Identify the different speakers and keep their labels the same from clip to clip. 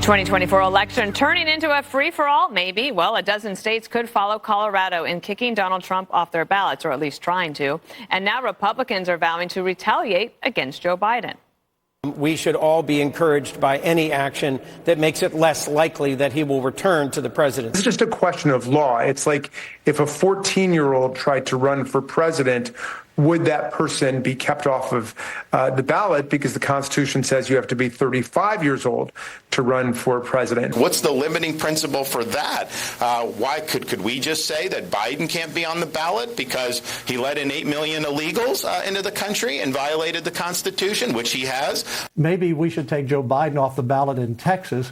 Speaker 1: 2024 election turning into a free-for-all, maybe. Well, a dozen states could follow Colorado in kicking Donald Trump off their ballots, or at least trying to. And now Republicans are vowing to retaliate against Joe Biden.
Speaker 2: We should all be encouraged by any action that makes it less likely that he will return to the presidency.
Speaker 3: It's just a question of law. It's like if a 14-year-old tried to run for president, would that person be kept off of the ballot because the Constitution says you have to be 35 years old to run for president?
Speaker 4: What's the limiting principle for that? Why could we just say that Biden can't be on the ballot because he let in 8 million illegals into the country and violated the Constitution, which he has?
Speaker 5: Maybe we should take Joe Biden off the ballot in Texas.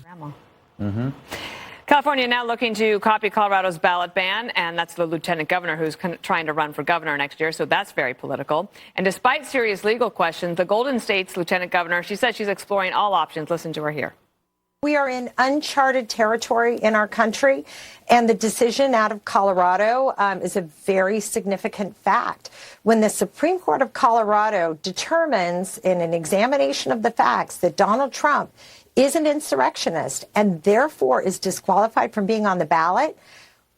Speaker 1: California now looking to copy Colorado's ballot ban, and that's the lieutenant governor who's trying to run for governor next year, so that's very political. And despite serious legal questions, the Golden State's lieutenant governor, she says she's exploring all options. Listen to her here.
Speaker 6: We are in uncharted territory in our country, and the decision out of Colorado is a very significant fact. When the Supreme Court of Colorado determines in an examination of the facts that Donald Trump is an insurrectionist and therefore is disqualified from being on the ballot,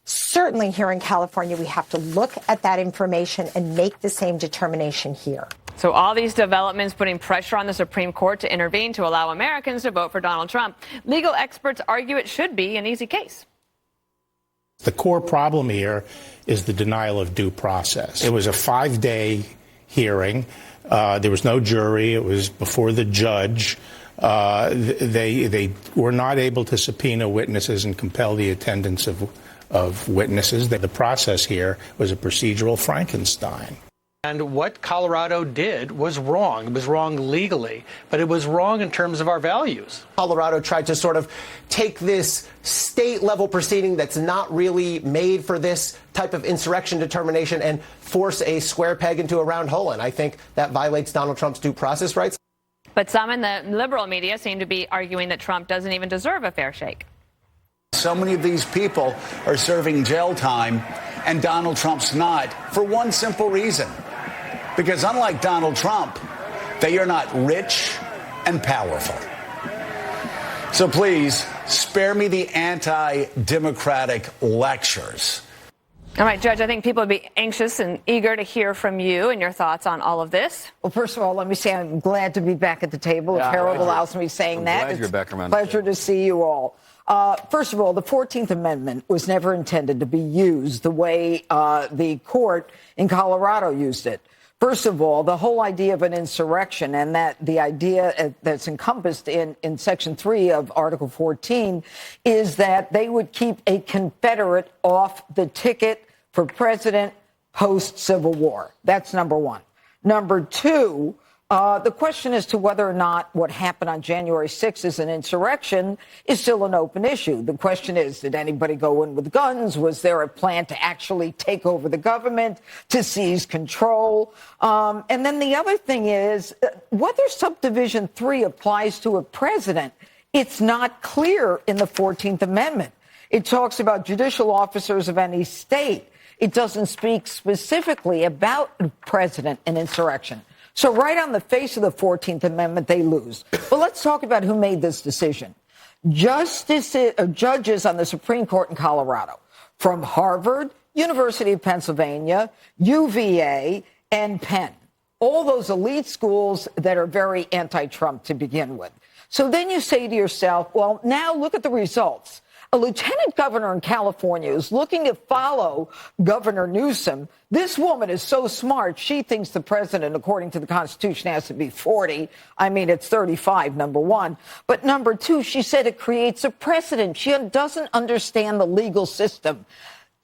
Speaker 6: certainly here in California, we have to look at that information and make the same determination here.
Speaker 1: So all these developments putting pressure on the Supreme Court to intervene to allow Americans to vote for Donald Trump. Legal experts argue it should be an easy case.
Speaker 7: The core problem here is the denial of due process. It was a 5-day hearing. There was no jury. It was before the judge. They were not able to subpoena witnesses and compel the attendance of witnesses. The process here was a procedural Frankenstein.
Speaker 8: And what Colorado did was wrong. It was wrong legally, but it was wrong in terms of our values.
Speaker 9: Colorado tried to sort of take this state-level proceeding that's not really made for this type of insurrection determination and force a square peg into a round hole. And I think that violates Donald Trump's due process rights.
Speaker 1: But some in the liberal media seem to be arguing that Trump doesn't even deserve a fair shake.
Speaker 10: So many of these people are serving jail time, and Donald Trump's not, for one simple reason. Because unlike Donald Trump, they are not rich and powerful. So please, spare me the anti-democratic lectures.
Speaker 1: All right, Judge, I think people would be anxious and eager to hear from you and your thoughts on all of this.
Speaker 11: Well, first of all, let me say I'm glad to be back at the table. If Harold allows me saying that, it's a pleasure to see you all. First of all, the 14th Amendment was never intended to be used the way the court in Colorado used it. First of all, the whole idea of an insurrection and that the idea that's encompassed in Section 3 of Article 14 is that they would keep a Confederate off the ticket for president post-Civil War. That's number one. Number two, the question as to whether or not what happened on January 6th is an insurrection is still an open issue. The question is, did anybody go in with guns? Was there a plan to actually take over the government, to seize control? And then the other thing is, whether Subdivision 3 applies to a president, it's not clear in the 14th Amendment. It talks about judicial officers of any state. It doesn't speak specifically about the president and insurrection. So right on the face of the 14th Amendment, they lose. But let's talk about who made this decision. Judges on the Supreme Court in Colorado, from Harvard, University of Pennsylvania, UVA, and Penn. All those elite schools that are very anti-Trump to begin with. So then you say to yourself, well, now look at the results. A lieutenant governor in California is looking to follow Governor Newsom. This woman is so smart, she thinks the president, according to the Constitution, has to be 40. I mean, it's 35, number one. But number two, she said it creates a precedent. She doesn't understand the legal system.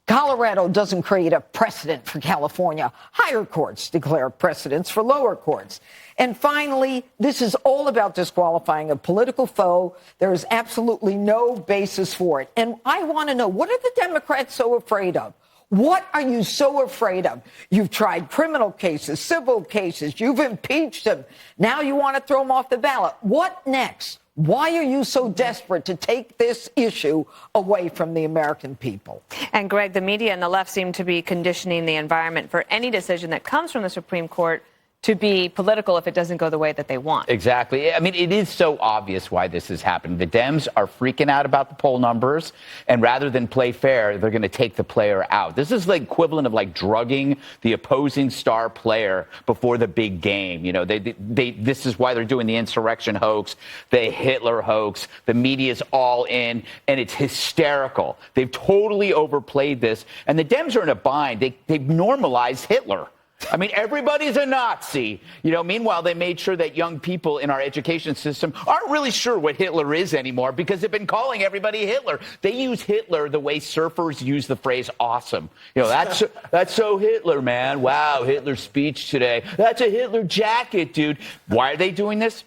Speaker 11: Colorado doesn't create a precedent for California. Higher courts declare precedents for lower courts. And finally, this is all about disqualifying a political foe. There is absolutely no basis for it. And I want to know, what are the Democrats so afraid of? What are you so afraid of? You've tried criminal cases, civil cases. You've impeached them. Now you want to throw them off the ballot. What next? Why are you so desperate to take this issue away from the American people?
Speaker 1: And, Greg, the media and the left seem to be conditioning the environment for any decision that comes from the Supreme Court to be political if it doesn't go the way that they want.
Speaker 12: Exactly. I mean, it is so obvious why this is happening. The Dems are freaking out about the poll numbers, and rather than play fair, they're going to take the player out. This is the equivalent of like drugging the opposing star player before the big game. You know, this is why they're doing the insurrection hoax, the Hitler hoax. The media's all in, and it's hysterical. They've totally overplayed this, and the Dems are in a bind. They've normalized Hitler. I mean, everybody's a Nazi. You know, meanwhile, they made sure that young people in our education system aren't really sure what Hitler is anymore because they've been calling everybody Hitler. They use Hitler the way surfers use the phrase awesome. You know, that's so Hitler, man. Wow, Hitler's speech today. That's a Hitler jacket, dude. Why are they doing this?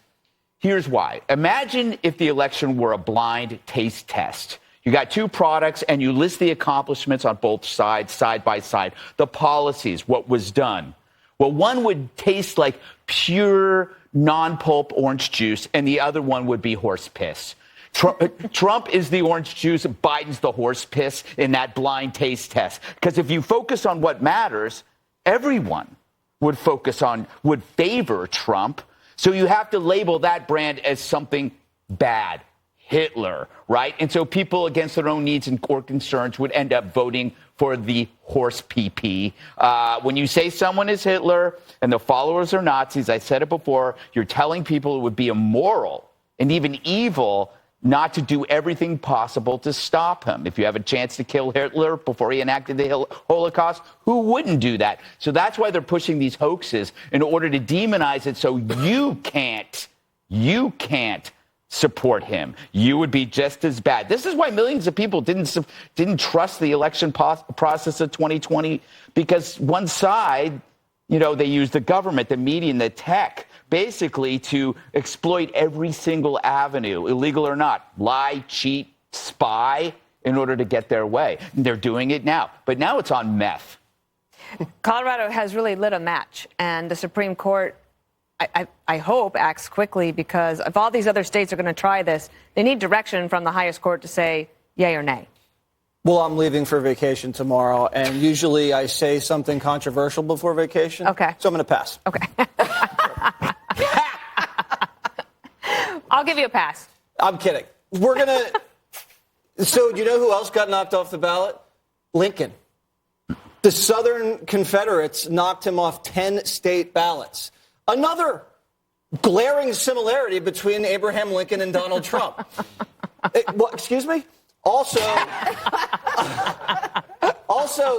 Speaker 12: Here's why. Imagine if the election were a blind taste test. You got two products, and you list the accomplishments on both sides, side by side. The policies, what was done. Well, one would taste like pure, non-pulp orange juice, and the other one would be horse piss. Trump is the orange juice, Biden's the horse piss in that blind taste test. Because if you focus on what matters, everyone would favor Trump. So you have to label that brand as something bad. Hitler, right? And so people against their own needs or concerns would end up voting for the horse PP. When you say someone is Hitler and the followers are Nazis, I said it before, you're telling people it would be immoral and even evil not to do everything possible to stop him. If you have a chance to kill Hitler before he enacted the Holocaust, who wouldn't do that? So that's why they're pushing these hoaxes in order to demonize it so you can't support him. You would be just as bad. This is why millions of people didn't trust the election process of 2020, because one side, you know, they use the government, the media, and the tech basically to exploit every single avenue, illegal or not, lie, cheat, spy, in order to get their way. And they're doing it now. But now it's on meth.
Speaker 1: Colorado has really lit a match, and the Supreme Court, I hope, acts quickly, because if all these other states are going to try this, they need direction from the highest court to say yay or nay.
Speaker 13: Well, I'm leaving for vacation tomorrow, and usually I say something controversial before vacation.
Speaker 1: Okay.
Speaker 13: So I'm going to pass.
Speaker 1: Okay. I'll give you a pass.
Speaker 13: I'm kidding. We're going to... So you know who else got knocked off the ballot? Lincoln. The Southern Confederates knocked him off 10 state ballots. Another glaring similarity between Abraham Lincoln and Donald Trump. Excuse me? Also,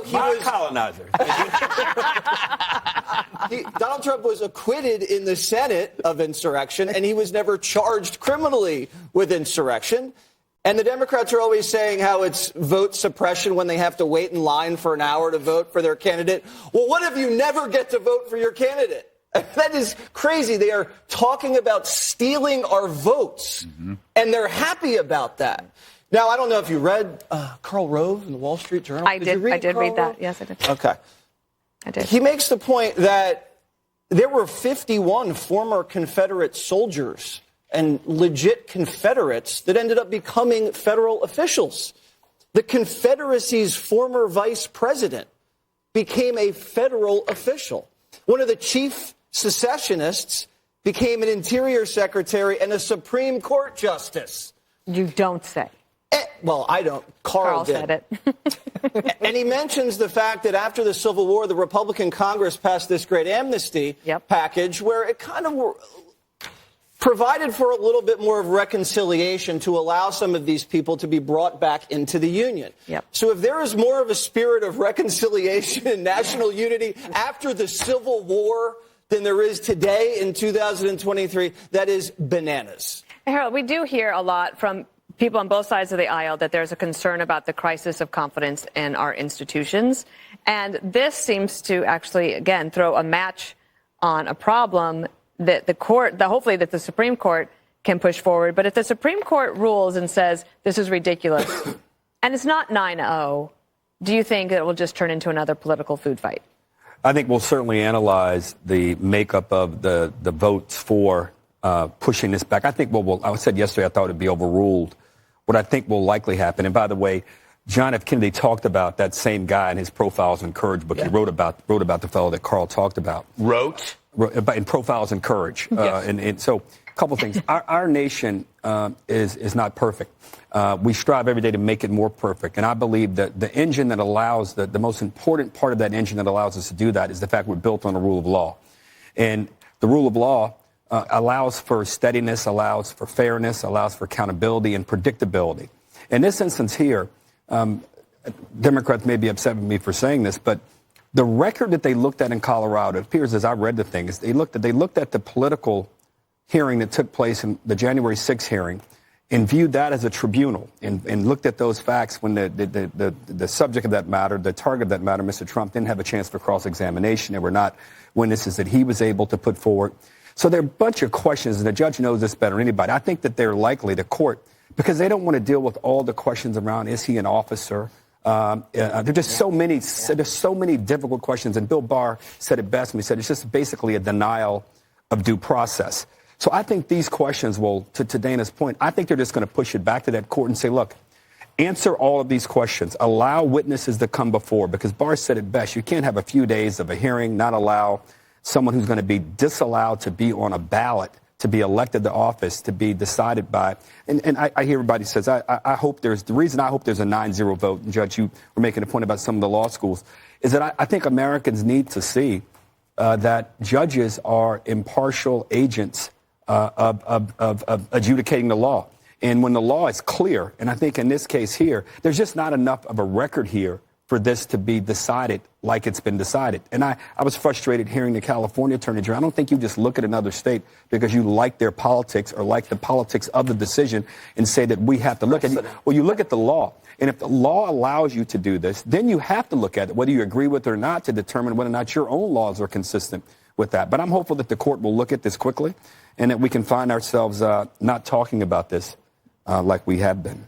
Speaker 13: he was
Speaker 2: colonizer.
Speaker 13: Donald Trump was acquitted in the Senate of insurrection, and he was never charged criminally with insurrection. And the Democrats are always saying how it's vote suppression when they have to wait in line for an hour to vote for their candidate. Well, what if you never get to vote for your candidate? That is crazy. They are talking about stealing our votes, and they're happy about that. Now, I don't know if you read Karl Rove in the Wall Street Journal.
Speaker 1: I did read that. Yes, I did.
Speaker 13: Okay.
Speaker 1: I did.
Speaker 13: He makes the point that there were 51 former Confederate soldiers and legit Confederates that ended up becoming federal officials. The Confederacy's former vice president became a federal official. One of the chief secessionists became an interior secretary and a Supreme Court justice.
Speaker 1: You don't say.
Speaker 13: Well, I don't. Carl did.
Speaker 1: Said it.
Speaker 13: And he mentions the fact that after the Civil War, the Republican Congress passed this great amnesty package where it kind of provided for a little bit more of reconciliation to allow some of these people to be brought back into the Union. So if there is more of a spirit of reconciliation and national unity after the Civil War than there is today in 2023, that is bananas.
Speaker 1: Harold, we do hear a lot from people on both sides of the aisle that there's a concern about the crisis of confidence in our institutions. And this seems to actually, again, throw a match on a problem that hopefully the Supreme Court can push forward. But if the Supreme Court rules and says this is ridiculous, and it's not 9-0, do you think that it will just turn into another political food fight?
Speaker 14: I think we'll certainly analyze the makeup of the votes for pushing this back. I think I said yesterday I thought it would be overruled. What I think will likely happen, and by the way, John F. Kennedy talked about that same guy in his Profiles in Courage book. He wrote about the fellow that Carl talked about. and profiles in courage. And so a couple things. Our nation is not perfect. We strive every day to make it more perfect. And I believe that the engine that allows, the most important part of that engine that allows us to do that is the fact we're built on the rule of law. And the rule of law allows for steadiness, allows for fairness, allows for accountability and predictability. In this instance here, Democrats may be upset with me for saying this, but the record that they looked at in Colorado, it appears as I read the thing, is they looked at the political hearing that took place in the January 6th hearing and viewed that as a tribunal and looked at those facts when the subject of that matter, the target of that matter, Mr. Trump, didn't have a chance for cross-examination. There were not witnesses that he was able to put forward. So there are a bunch of questions, and the judge knows this better than anybody. I think that they're likely, the court, because they don't want to deal with all the questions around, is he an officer? There are just so many, there's so many difficult questions. And Bill Barr said it best when he said it's just basically a denial of due process. So I think these questions will, to Dana's point, I think they're just going to push it back to that court and say, look, answer all of these questions. Allow witnesses to come before, because Barr said it best. You can't have a few days of a hearing, not allow someone who's going to be disallowed to be on a ballot, to be elected to office, to be decided by. And I hear everybody says, I hope there's, the reason I hope there's a 9-0 vote, and Judge, you were making a point about some of the law schools, is that I think Americans need to see that judges are impartial agents of adjudicating the law. And when the law is clear, and I think in this case here, there's just not enough of a record here for this to be decided like it's been decided. And I was frustrated hearing the California Attorney General. I don't think you just look at another state because you like their politics or like the politics of the decision and say that we have to look at it. Well, you look at the law. And if the law allows you to do this, then you have to look at it, whether you agree with it or not, to determine whether or not your own laws are consistent with that. But I'm hopeful that the court will look at this quickly and that we can find ourselves not talking about this like we have been.